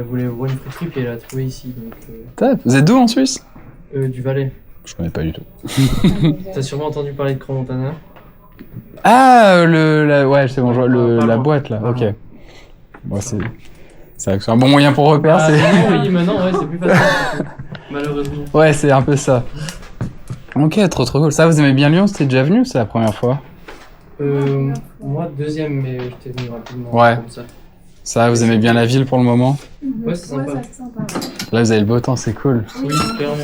voulait voir une friterie puis elle a trouvé ici. Donc, Top. Vous êtes d'où en Suisse? du Valais. Je connais pas du tout. T'as sûrement entendu parler de Crans-Montana? Ah, ouais, c'est bon, je vois Pas la loin. boîte, là. Pas Ok. loin. Bon, c'est un bon moyen pour repère, Ah, c'est... oui, maintenant, ouais, c'est plus facile. Du coup. Malheureusement. Ouais, c'est un peu ça. Ok, trop cool. Ça, vous aimez bien Lyon? C'était déjà venu ou c'est la première fois? Moi, deuxième, mais j'étais venu rapidement. Ouais. Comme ça. Ça, vous aimez bien la ville pour le moment? Ouais, c'est sympa. Là, vous avez le beau temps, c'est cool. Oui, clairement.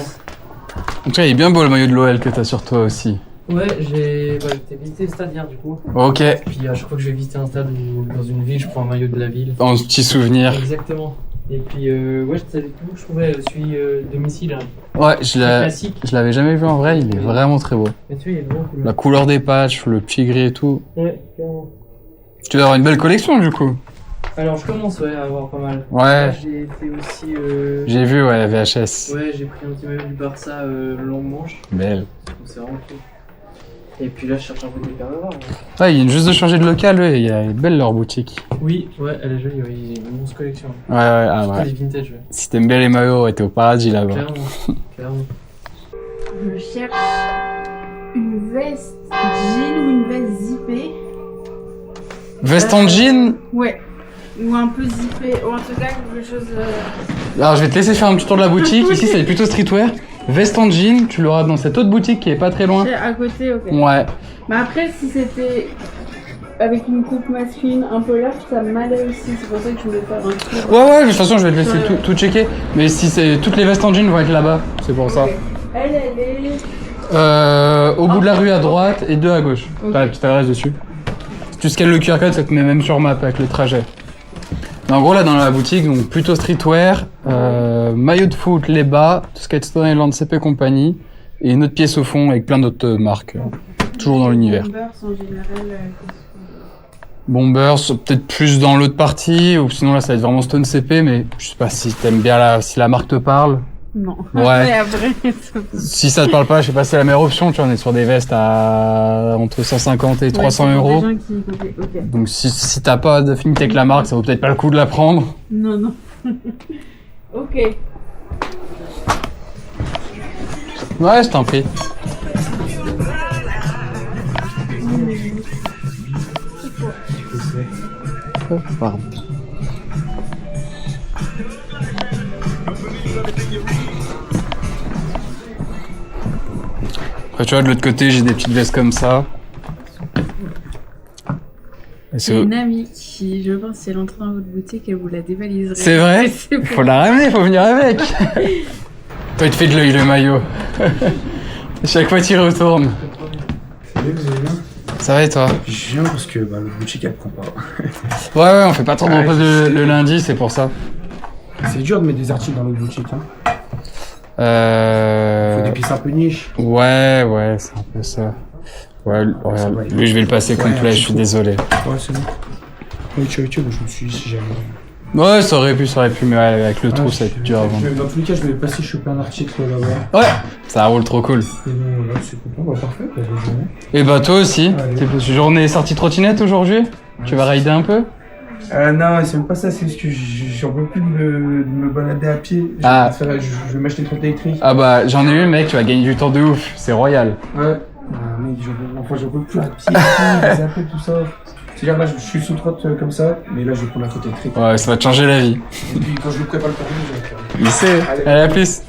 En tout cas, il est bien beau le maillot de l'OL que t'as sur toi aussi. Ouais, j'ai visité le stade hier du coup. Ok, Puis à chaque fois que je vais visiter un stade ou dans une ville, je prends un maillot de la ville. en petit souvenir. Exactement. Et puis ouais, c'est tout, je trouvais celui domicile Ouais, classique. je l'avais jamais vu en vrai, il est vraiment très beau. Mais tu vois, il est bon. Cool. La couleur des patchs, le petit gris et tout. Ouais, clairement. Tu dois avoir une belle collection du coup. Alors je commence à avoir pas mal. Ouais. Là, j'ai été aussi. J'ai vu, ouais, VHS. Ouais, j'ai pris un petit maillot du Barça longue manche. Belle. Donc c'est vraiment cool. Et puis là, je cherche un peu des paires de rares. Ouais, ils viennent juste de changer de local, eux, et il est belle leur boutique. Oui, ouais, elle est jolie, ouais, ils ont une grosse collection. Ouais, ah Surtout ouais. des vintage, ouais. Si t'aimes bien les maillots, ouais, t'es au paradis là-bas. Clairement, clairement. Je cherche une veste jean ou une veste zippée. Veste en jean. Ouais. Ou un peu zippée. Ou en tout cas quelque chose. Alors, je vais te laisser faire un petit tour de la boutique. Ici, c'est plutôt streetwear. Veste en jean, tu l'auras dans cette autre boutique qui est pas très loin. C'est à côté, ok. Ouais. Mais après, si c'était avec une coupe masculine un peu large, ça m'allait aussi. C'est pour ça que je voulais faire un tour. Ouais, de toute façon, je vais te laisser tout checker. Mais si c'est toutes les vestes en jean vont être là-bas, c'est pour ça. Ok. Elle est. Au bout de la rue à droite et deux à gauche. Ok. T'as la petite adresse dessus. Si tu scannes le QR code, ça te met même sur map avec le trajet. Mais en gros, là, dans la boutique, donc plutôt streetwear, maillot de foot, les bas, tout ce qui est Stone Island, CP compagnie, et une autre pièce au fond avec plein d'autres marques. Toujours dans l'univers. Bombers en général. Bombers, peut-être plus dans l'autre partie, ou sinon là, ça va être vraiment Stone CP, mais je sais pas si t'aimes bien si la marque te parle. Non. Ouais. Mais après, Si ça te parle pas, je sais pas si c'est la meilleure option, tu vois, on est sur des vestes à entre 150 et 300 euros. Des gens qui... Ok. Donc si t'as pas d'affinité avec la marque, ça vaut peut-être pas le coup de la prendre. Non, non. Ok. Ouais, je t'en prie. Oh, pardon. Après, tu vois, de l'autre côté, j'ai des petites vestes comme ça. Et J'ai une amie qui, je pense, si elle entrait dans votre boutique, elle vous la dévaliserait. C'est vrai? C'est pour- Faut la ramener, faut venir avec. Toi, il te fait de l'œil le maillot. Chaque fois, tu y retournes. Salut, vous allez bien? Ça va et toi? Je viens parce que la boutique elle prend pas. Ouais, on fait pas trop de repas le lundi, c'est pour ça. C'est dur de mettre des articles dans notre boutique. Hein. Faut des pièces un peu niche. Ouais, c'est un peu ça. Ouais, lui, je vais le passer complet, je suis désolé. Ouais, c'est bon. Oui, tu je me suis dit si jamais. Ouais, ça aurait pu, mais ouais, avec le trou, ça va être dur avant. Dans tous les cas, je vais passer choper un article là-bas. Ouais, ça roule trop cool. Et bon, là, c'est content, bah parfait, bonne journée. Et bah, toi aussi. Allez. T'es journée sortie trottinette aujourd'hui? Tu vas rider un peu? Non, c'est même pas ça, c'est parce que j'en peux plus de me balader à pied. Je vais m'acheter une trottinette électrique. Ah bah, j'en ai eu, mec, tu vas gagner du temps de ouf, c'est royal. Ouais. Mec, j'en peux plus à pied, les appels, tout ça. C'est-à-dire là, je suis sous trotte comme ça, mais là, je vais prendre la trottinette électrique. Ouais, ça va te changer la vie. Et puis quand je le prépare le permis, je vais faire. Il sait. Allez, à plus.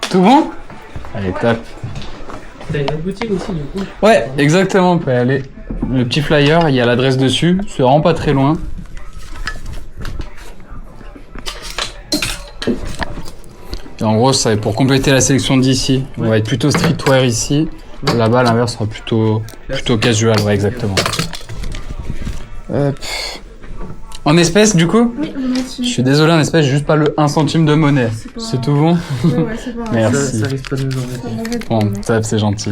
Tout bon? Allez, top. T'as une autre boutique aussi, du coup? Ouais, exactement, on peut y aller. Le petit flyer, il y a l'adresse dessus, c'est vraiment pas très loin. Et en gros, ça, pour compléter la sélection d'ici, on va être plutôt streetwear ici. Là-bas, à l'inverse, sera plutôt casual, ouais, exactement. Hop. En espèces, du coup? Oui, Je suis désolé, en espèces, j'ai juste pas le 1 centime de monnaie. C'est tout bon? Ouais, c'est pas grave. Merci. Ça risque pas de nous embêter. Bon, top, c'est gentil.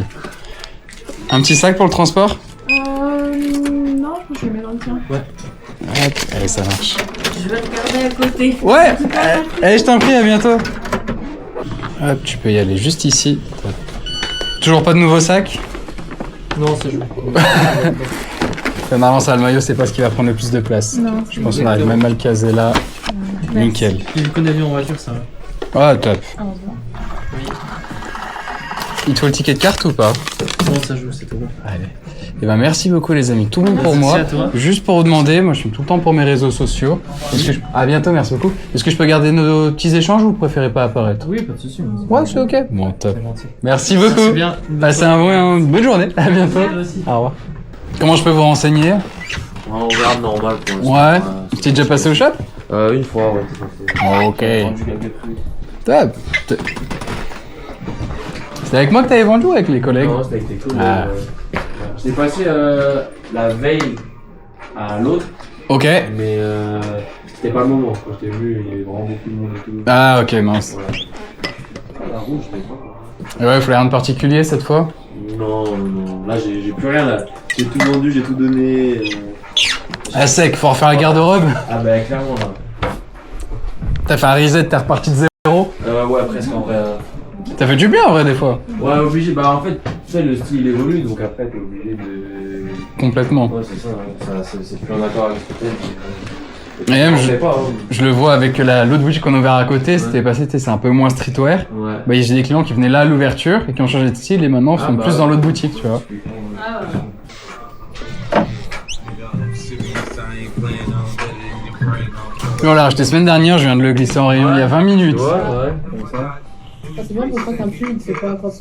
Un petit sac pour le transport? Non, je le mets dans le tien. Hop, allez, ça marche. Je vais regarder à côté. Ouais! Allez, je t'en prie, à bientôt. Hop, tu peux y aller juste ici. Toujours pas de nouveau sac? Non, c'est joué. Normalement, ça, le maillot, c'est pas ce qui va prendre le plus de place. Non, Je pense qu'on arrive même à le caser là. Nickel. Je connais bien en voiture, ça va. Ah, top. heureusement. Il te faut le ticket de carte ou pas? Non, ça joue, c'est tout bon. Allez. Et ben merci beaucoup les amis, tout bon pour Merci moi. à toi. Juste pour vous demander, moi je suis tout le temps pour mes réseaux sociaux. À bientôt, merci beaucoup. Est-ce que je peux garder nos petits échanges ou vous préférez pas apparaître? Oui, pas de soucis. Ouais, c'est ok. Bon, top. C'est gentil. Merci beaucoup. Merci bien. Passez une bonne journée. À bientôt. Toi aussi. Au revoir. Comment je peux vous renseigner? On regarde normal pour l'instant. Ouais. Tu t'es déjà passé au shop? Une fois, ouais. Ok. Top. C'est avec moi que t'avais vendu ou avec les collègues? Non, c'était avec tes collègues. Ah. J'étais passé la veille à l'autre, Ok. mais c'était pas le moment. Quand je t'ai vu, il y avait vraiment beaucoup de monde et tout. Ah ok, mince. Ouais. La rouge, je l'ai pas. Et ouais, il fallait rien de particulier cette fois? Non. Là, j'ai plus rien là. J'ai tout vendu, j'ai tout donné. Ah sec, faut refaire la garde-robe? Ah bah clairement là. T'as fait un reset, t'es reparti de zéro? Ouais, presque en vrai. T'as fait du bien en vrai des fois? Ouais, obligé. Bah en fait, tu sais, le style évolue, donc après t'es obligé de. Complètement. Ouais, c'est ça. C'est plus en accord avec ce que t'aimes. Et même, Je sais pas. Hein. je le vois avec l'autre boutique qu'on a ouvert à côté, c'était passé, c'est un peu moins streetwear. Ouais. Bah, j'ai des clients qui venaient là à l'ouverture et qui ont changé de style et maintenant sont plus dans l'autre boutique, tu vois. Ah ouais. Et on l'a racheté semaine dernière, je viens de le glisser en rayon il y a 20 minutes. Ouais, comme ça. Ah, c'est bien pour pas qu'un pull, il te fait pas accrocher.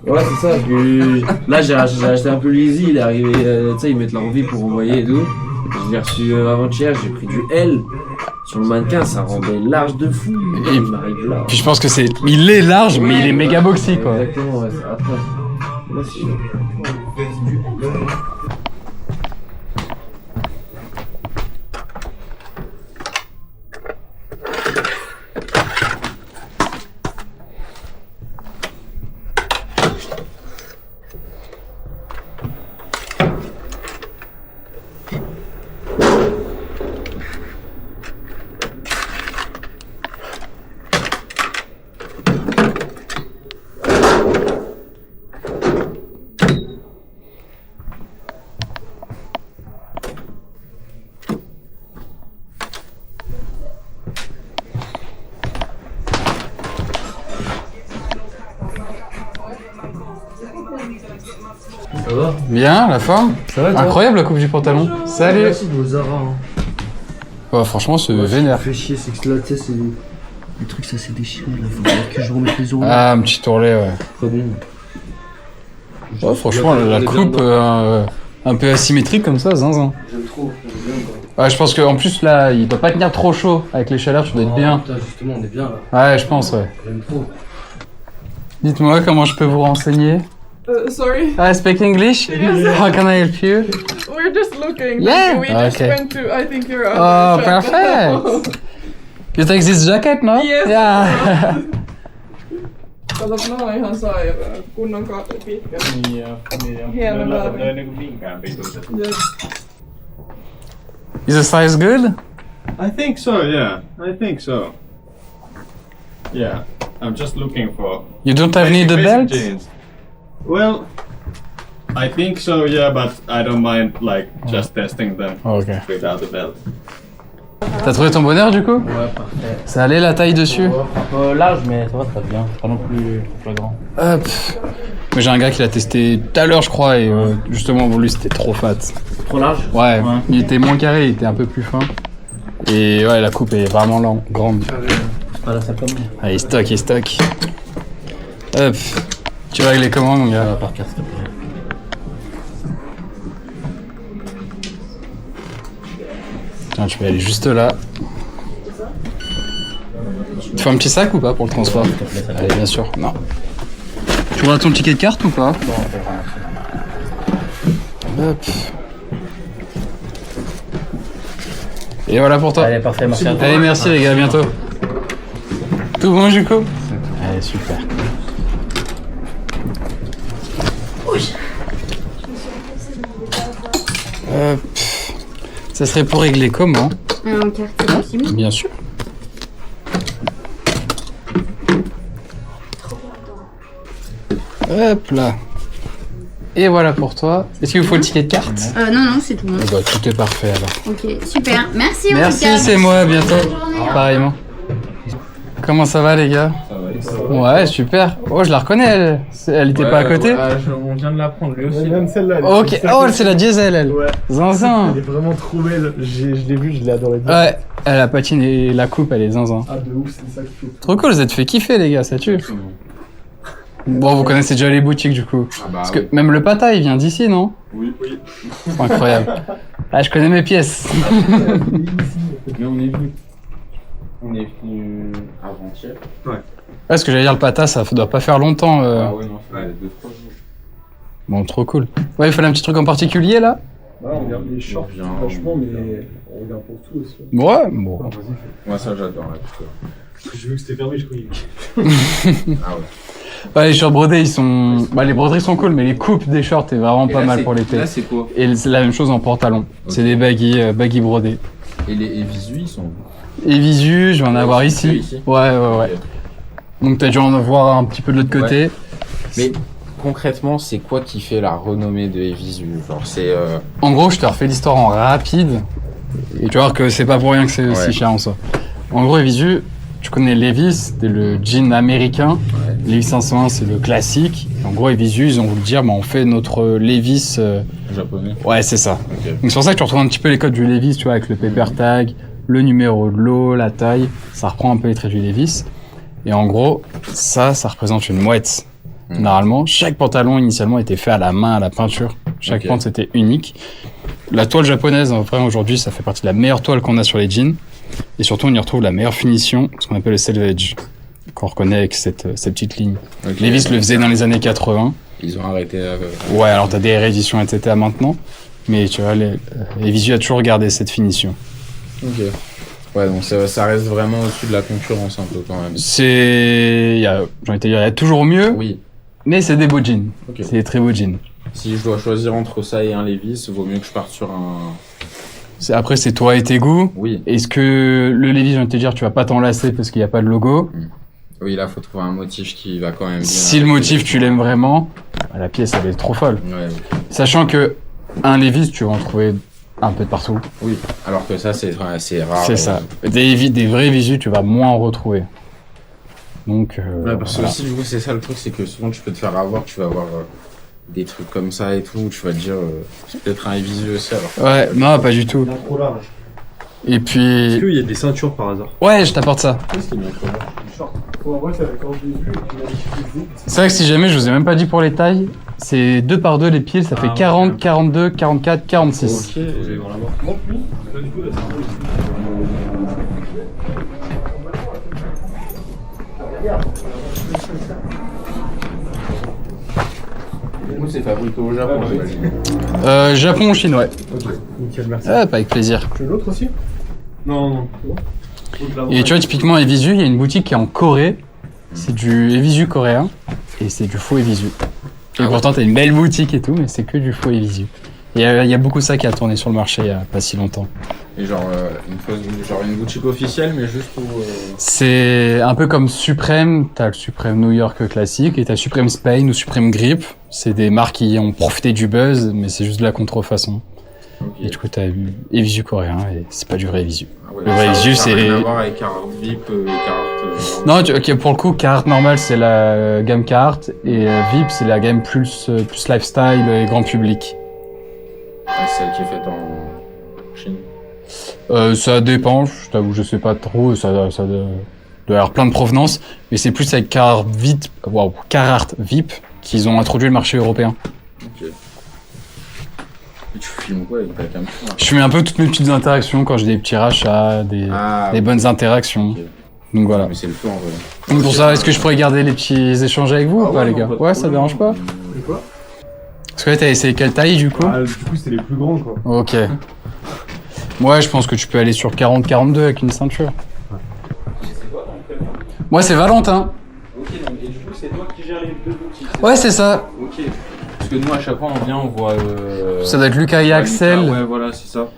Ouais, c'est ça. Puis, là, j'ai acheté un peu l'Easy, il est arrivé, tu sais, ils mettent l'envie pour envoyer et tout. Je l'ai reçu avant-hier, j'ai pris du L. Sur le mannequin, ça rendait large de fou. Et- Il m'arrive là. Puis je pense que il est large, mais il est méga boxy, quoi. Exactement, ouais, c'est atroce. Là, c'est Ça va? Bien, la forme? Ça va, toi? Incroyable la coupe du pantalon. Salut! Merci de vos Zara. Hein. Ouais, franchement, c'est vénère. fait chier, c'est que là, tu sais, c'est. Les trucs, ça s'est déchiré là. Faut que je remette les euros. Ah, un petit tourlet, ouais. Très bon. Ouais, franchement, la coupe un peu asymétrique comme ça, zinzin. J'aime trop, j'aime bien quoi. Ouais, je pense qu'en plus, là, il doit pas tenir trop chaud. Avec les chaleurs, tu dois être bien. Putain, justement, on est bien là. Ouais, je pense, ouais. J'aime trop. Dites-moi comment je peux vous renseigner. Sorry, I speak English? How can I help you? we're just looking. Yeah. We just Okay. went to, I think you're Oh, perfect! You take this jacket, no? Yes. Yeah. Katsotaan ihan sairaan. Kunnon pitkä. Hieno väri. Yes. Is the size good? I think so, yeah. I think so. Yeah. I'm just looking for You don't have need a basic belt? jeans. Well, I think so, yeah, but I don't mind like just testing them Okay. without the belt. T'as trouvé ton bonheur du coup? Ouais, parfait. Ça allait la taille dessus? Un peu large, mais ça va très bien. Pas non plus flagrant. Hop. Mais j'ai un gars qui l'a testé tout à l'heure, je crois, et justement pour lui c'était trop fat. Trop large? Ouais, il était moins carré, il était un peu plus fin. Et ouais, la coupe est vraiment grande. C'est pas la salle comme moi. Allez, stock. Hop. Tu vas régler comment, mon Ça gars? va partir, s'il te plaît. Tiens, tu peux aller juste là. Tu fais un petit sac ou pas pour le transport? Allez, bien sûr. Non. Tu auras ton ticket de carte ou pas? Hop. Et voilà pour toi. Allez, parfait, merci. Allez, merci les gars, à bientôt. Tout bon, du coup? Allez, super. Ça serait pour régler comment? En carte, c'est possible. Bien sûr. Hop là. Et voilà pour toi. Est-ce qu'il vous faut le ticket de carte? Non, c'est tout bon. Bah, tout est parfait alors. Ok, super. Merci en tout Merci, cas. c'est moi, à bientôt. Pareillement. Comment ça va les gars? Ça va. Ouais, super. Oh, je la reconnais, elle. Elle était pas à côté? On vient de l'apprendre lui aussi. Même celle-là. Ok, oh, c'est la diesel, elle. Ouais. Zinzin. Elle est vraiment trop belle. Je l'ai vue, je l'ai adorée. Ouais, elle a patine et la coupe, elle est zinzin. Ah, de ouf, c'est ça qui fait. Trop cool, vous êtes fait kiffer, les gars, ça tue. Bon, vous connaissez déjà les boutiques, du coup. Parce que même le pata, il vient d'ici, non? Oui. C'est incroyable. Ah, je connais mes pièces. Mais on est venu avant-hier. Ouais. Ouais, ce que j'allais dire, le pata, ça doit pas faire longtemps. Ah ouais, non, ça fait 2-3 jours. Bon, trop cool. Ouais, il fallait un petit truc en particulier, là? Ouais, on regarde les shorts, franchement, mais on regarde pour tout aussi. Ouais, bon. Moi, ça, j'adore, là, putain. J'ai vu que c'était fermé, je croyais. Ah ouais. Ouais, les shorts brodés, ils sont... Bah, les broderies sont cool, mais les coupes des shorts, c'est vraiment pas mal pour l'été. Là, c'est quoi? Et c'est la même chose en pantalon. C'est des baggy brodés. Et les visus, ils sont... Et visu, je vais en avoir ici. ici. Ouais. Donc t'as dû en avoir un petit peu de l'autre côté. Mais concrètement, c'est quoi qui fait la renommée de Evisu? Genre, c'est... En gros, je te refais l'histoire en rapide. Et tu vas voir que c'est pas pour rien que c'est aussi cher en soi. En gros, Evisu, tu connais Levi's, c'est le jean américain. Ouais. Levi's 501, c'est le classique. En gros, Evisu, ils ont voulu dire, on fait notre Levi's... japonais. Ouais, c'est ça. Ok. Donc c'est pour ça que tu retrouves un petit peu les codes du Levi's, tu vois, avec le paper tag, le numéro de l'eau, la taille. Ça reprend un peu les traits du Levi's. Et en gros, ça représente une mouette. Normalement, chaque pantalon initialement était fait à la main, à la peinture. Chaque pente c'était unique. La toile japonaise, en vrai, aujourd'hui, ça fait partie de la meilleure toile qu'on a sur les jeans. Et surtout, on y retrouve la meilleure finition, ce qu'on appelle le selvage, qu'on reconnaît avec cette petite ligne. Levi's le faisait dans les années 80. Ils ont arrêté... Ouais, alors t'as des rééditions, etc. maintenant. Mais tu vois, Evisu a toujours gardé cette finition. Ok. Ouais, donc ça reste vraiment au-dessus de la concurrence un peu quand même. J'ai envie de te dire, il y a toujours mieux. Oui. Mais c'est des beaux jeans. Okay. C'est des très beaux jeans. Si je dois choisir entre ça et un Levi's, vaut mieux que je parte sur un... Après, c'est toi et tes goûts. Oui. Est-ce que le Levi's, j'ai envie de te dire, tu vas pas t'enlacer parce qu'il n'y a pas de logo? Oui, là, faut trouver un motif qui va quand même bien. Si le motif, tu l'aimes vraiment, la pièce, elle est trop folle. Ouais. Sachant que un Levi's, tu vas en trouver un peu de partout. Oui, alors que ça, c'est rare. C'est ça. Des vrais Visu, tu vas moins en retrouver. Donc, ouais, parce que voilà. aussi, du coup, c'est ça le truc, c'est que souvent, tu peux te faire avoir, tu vas avoir des trucs comme ça et tout, où tu vas te dire, c'est peut-être un Visu aussi, alors. Ouais, non, pas du tout. Il est trop large. Et puis... Est-ce qu'il y a des ceintures par hasard? Ouais, je t'apporte ça. Qu'est-ce qu'il y a trop large? Short. En vrai, quand je l'ai vu, tu m'as dit que C'est vrai que si jamais, je vous ai même pas dit pour les tailles, c'est 2 par 2 les pieds, ça fait 40, 42, 44, 46. Ok, j'ai dans la mort. Non plus. Du coup, là, Nous, c'est fabriqué au Japon, j'imagine. Japon ou Chine, ouais. Ok, nickel, merci. Hop, avec plaisir. Tu veux l'autre aussi? Non. Et tu vois, typiquement, Evisu, il y a une boutique qui est en Corée. C'est du Evisu coréen. Et c'est du faux Evisu. Et pourtant, t'as une belle boutique et tout, mais c'est que du faux Evisu. Il y a beaucoup ça qui a tourné sur le marché il y a pas si longtemps. Et genre, une boutique officielle, mais juste où... C'est un peu comme Supreme. T'as le Supreme New York classique et t'as Supreme Spain ou Supreme Grip. C'est des marques qui ont profité du buzz, mais c'est juste de la contrefaçon. Okay. Et du coup, t'as Evisu coréen et c'est pas du vrai Evisu. Ah ouais, le vrai Evisu, c'est... Ça n'a rien à voir avec Carhartt VIP et Carhartt... Non, ok, pour le coup, Carhartt normal, c'est la gamme Carhartt et VIP, c'est la gamme plus lifestyle et grand public. Ah, c'est celle qui est faite en Chine. Ça dépend, je t'avoue, je sais pas trop, ça doit y avoir plein de provenances, mais c'est plus avec Carhartt VIP qu'ils ont introduit le marché européen. Ok. Et tu filmes quoi avec ta caméra? Je filme un peu toutes mes petites interactions quand j'ai des petits rachats, des bonnes interactions. Okay. Donc voilà. Mais c'est le feu en vrai. Donc pour ça, est-ce que je pourrais garder les petits échanges avec vous ou pas, les gars? Ouais, ça dérange pas? Quoi? Parce que là, t'as essayé quelle taille du coup? Du coup, c'était les plus grands, quoi. Ok. Ouais, je pense que tu peux aller sur 40-42 avec une ceinture. Moi, c'est Valentin. Ok, donc, et du coup, c'est toi qui gères les deux boutiques. Ouais, c'est ça. Ok. Parce que nous, à chaque fois, on vient, on voit. Ça doit être Lucas et Axel. Ouais, voilà, c'est ça.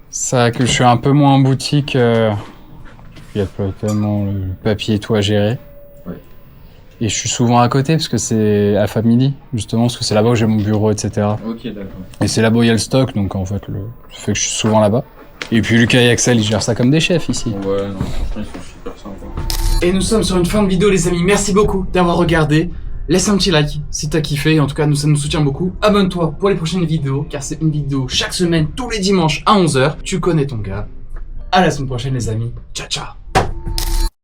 Ça, que je suis un peu moins en boutique. Il y a pas tellement le papier et tout à gérer. Ouais. Et je suis souvent à côté parce que c'est à Family, justement, parce que c'est là-bas où j'ai mon bureau, etc. Ok, d'accord. Et c'est là-bas où il y a le stock, donc en fait, ça fait que je suis souvent là-bas. Et puis Lucas et Axel, ils gèrent ça comme des chefs ici. Ouais, non, franchement, ils sont super sympas. Et nous sommes sur une fin de vidéo, les amis. Merci beaucoup d'avoir regardé. Laisse un petit like si t'as kiffé. En tout cas, ça nous soutient beaucoup. Abonne-toi pour les prochaines vidéos, car c'est une vidéo chaque semaine, tous les dimanches à 11h. Tu connais ton gars. À la semaine prochaine, les amis. Ciao, ciao.